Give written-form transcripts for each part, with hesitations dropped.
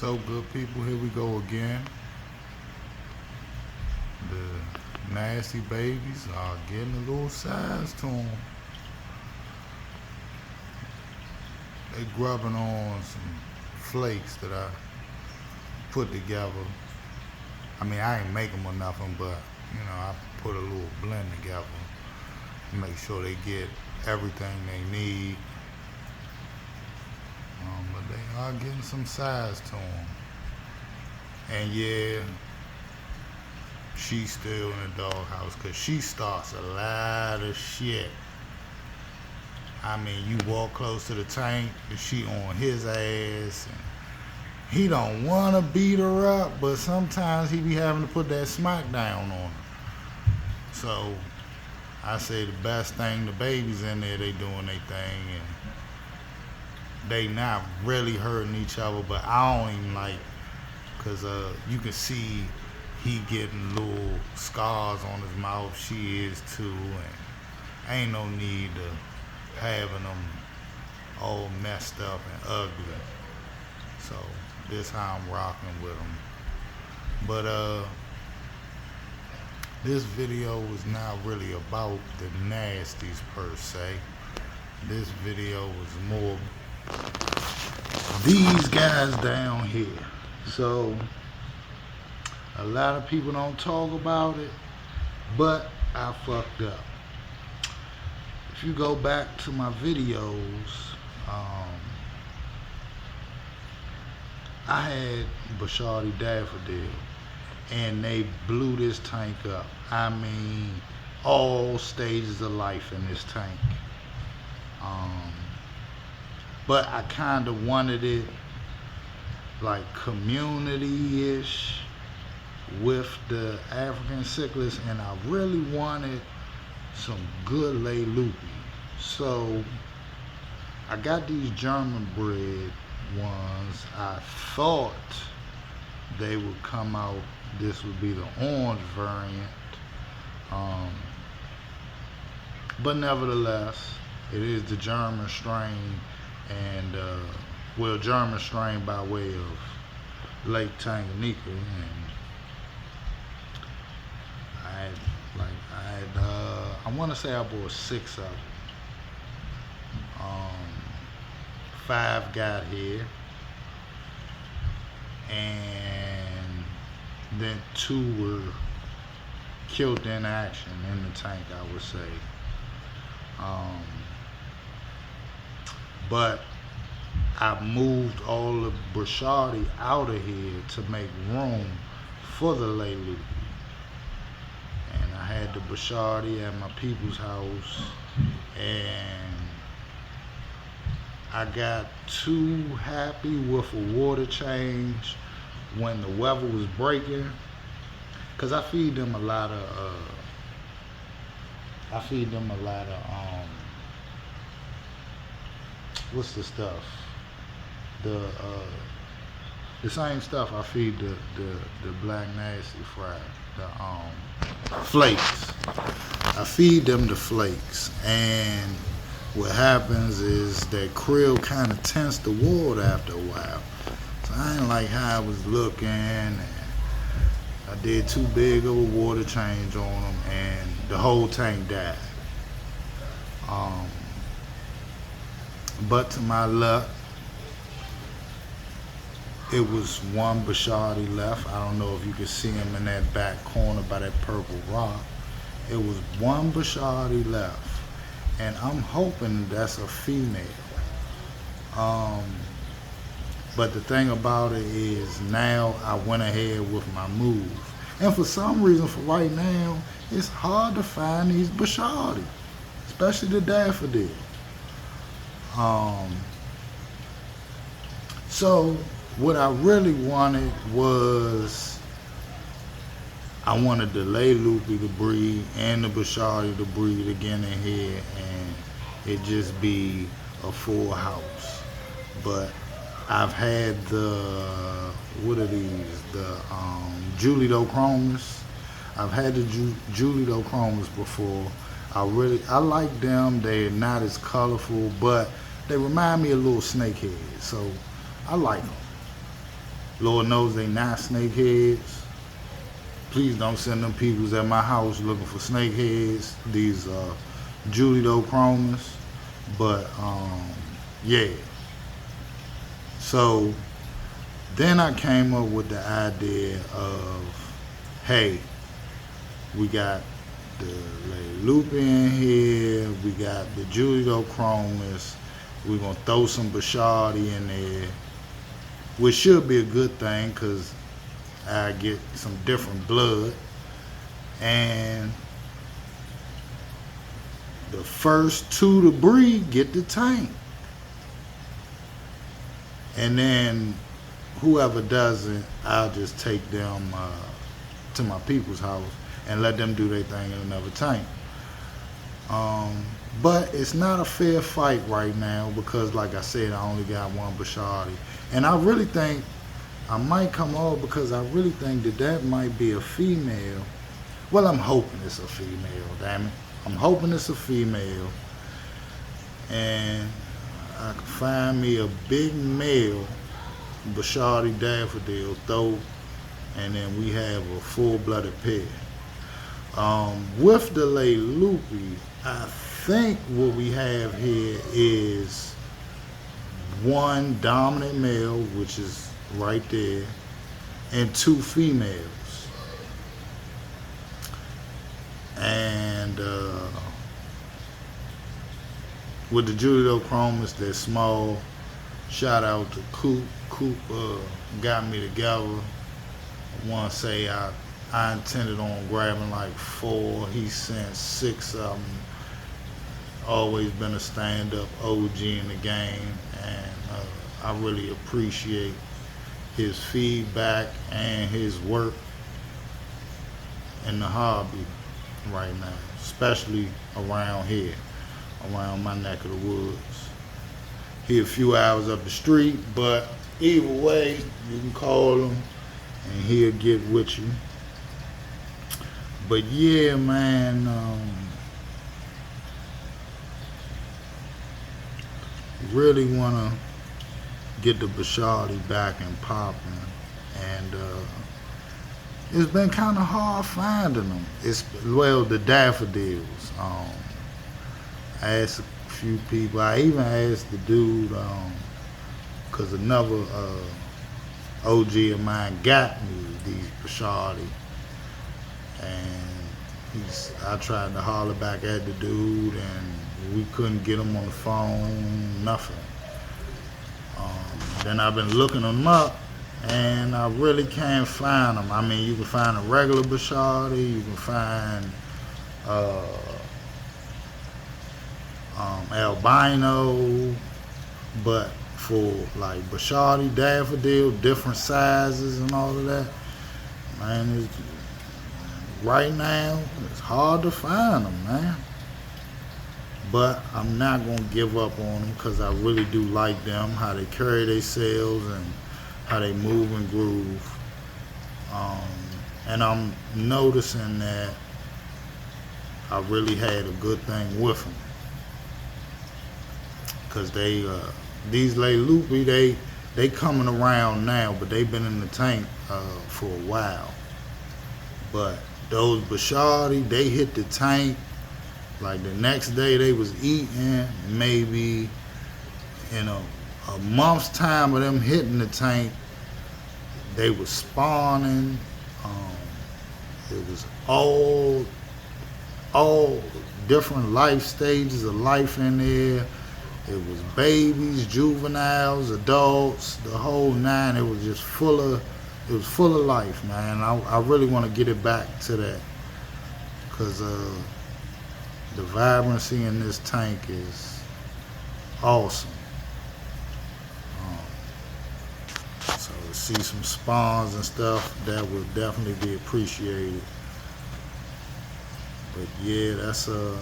So good people, here we go again. The nasty babies are getting a little size to them. They grubbing on some flakes that I put together. I mean, I ain't make them or nothing, but I put a little blend together. Make sure they get everything they need. But they are getting some size to them. And yeah, she's still in the doghouse because she starts a lot of shit. I mean, you walk close to the tank and she on his ass. And he don't want to beat her up, but sometimes he be having to put that smack down on her. So I say the best thing, the babies in there, they doing their thing, and they not really hurting each other, but I don't even like, because you can see he getting little scars on his mouth, she is too, and ain't no need to having them all messed up and ugly. So this how I'm rocking with them. But this video was not really about the nasties per se. This video was more these guys down here. So a lot of people don't talk about it, but I fucked up. If you go back to my videos, I had brichardi daffodil, and they blew this tank up. I mean, all stages of life in this tank. But I kind of wanted it like community-ish with the African cichlids, and I really wanted some good lay loopy. So I got these German bred ones. I thought they would come out, this would be the orange variant, but nevertheless it is the German strain, and well, German strain by way of Lake Tanganyika. And I want to say I bought 6 of them. 5 got here, and then 2 were killed in action in the tank, I would say. But I moved all the brichardi out of here to make room for the lay loopy. And I had the brichardi at my people's house, and I got too happy with a water change when the weather was breaking, because I feed them a lot of what's the stuff? The same stuff I feed the black nasty fry, the flakes. I feed them the flakes, and what happens is that krill kind of tends to water after a while. So I didn't like how I was looking, and I did too big of a water change on them, and the whole tank died. But to my luck, it was one brichardi left. I don't know if you can see him in that back corner by that purple rock. It was one brichardi left, and I'm hoping that's a female. But the thing about it is, now I went ahead with my move, and for some reason, for right now, it's hard to find these brichardi, especially the daffodil. So what I really wanted was, I wanted the lay loopy to breed and the brichardi to breed again in here, and it just be a full house. But I've had the, what are these, the Julidochromis. I've had the Julidochromis before. I like them. They're not as colorful, but they remind me of little snakeheads, so I like them. Lord knows they not snakeheads. Please don't send them peoples at my house looking for snakeheads. These julidochromis. But yeah. So then I came up with the idea of, hey, we got the Lupe in here, we got the julidochromis, we're gonna throw some brichardi in there, which should be a good thing because I get some different blood. And the first two to breed get the tank. And then whoever doesn't, I'll just take them to my people's house and let them do their thing in another tank. But it's not a fair fight right now because, like I said, I only got one brichardi. And I really think I might come over because I really think that might be a female. Well, I'm hoping it's a female, damn it. I'm hoping it's a female. And I can find me a big male brichardi daffodil throat, and then we have a full-blooded pair. With the Lupe, I think what we have here is one dominant male, which is right there, and two females. And with the julidochromis, they're small. Shout out to Coop. Coop got me together. I want to say I intended on grabbing like 4. He sent 6 of them. Always been a stand-up OG in the game, and I really appreciate his feedback and his work in the hobby right now, especially around here, around my neck of the woods. He a few hours up the street, but either way, you can call him and he'll get with you. But yeah, man, really want to get the brichardi back and popping, and it's been kind of hard finding them. The daffodils. I asked a few people. I even asked the dude, because another OG of mine got me these brichardi, and I tried to holler back at the dude, and we couldn't get him on the phone, nothing. Then I've been looking them up, and I really can't find them. I mean, you can find a regular brichardi, you can find albino, but for like brichardi, daffodil, different sizes and all of that, man, right now it's hard to find them, man. But I'm not gonna give up on them because I really do like them, how they carry themselves and how they move and groove. And I'm noticing that I really had a good thing with them, because these Lupe, they coming around now, but they've been in the tank for a while. But those brichardi, they hit the tank like the next day. They was eating, maybe in a month's time of them hitting the tank, they was spawning. It was all different life stages of life in there. It was babies, juveniles, adults, the whole nine. It was just full of life, man. I really want to get it back to that, because the vibrancy in this tank is awesome. So to see some spawns and stuff, that would definitely be appreciated. But yeah, that's a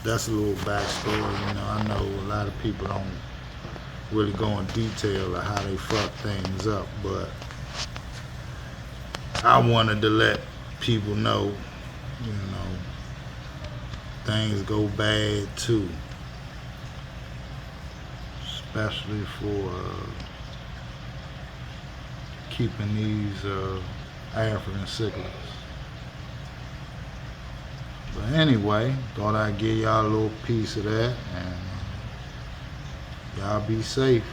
little backstory. You know, I know a lot of people don't really go in detail of how they fuck things up, but I wanted to let people know, you know, things go bad too, especially for keeping these African cichlids. But anyway, thought I'd give y'all a little piece of that, and y'all be safe.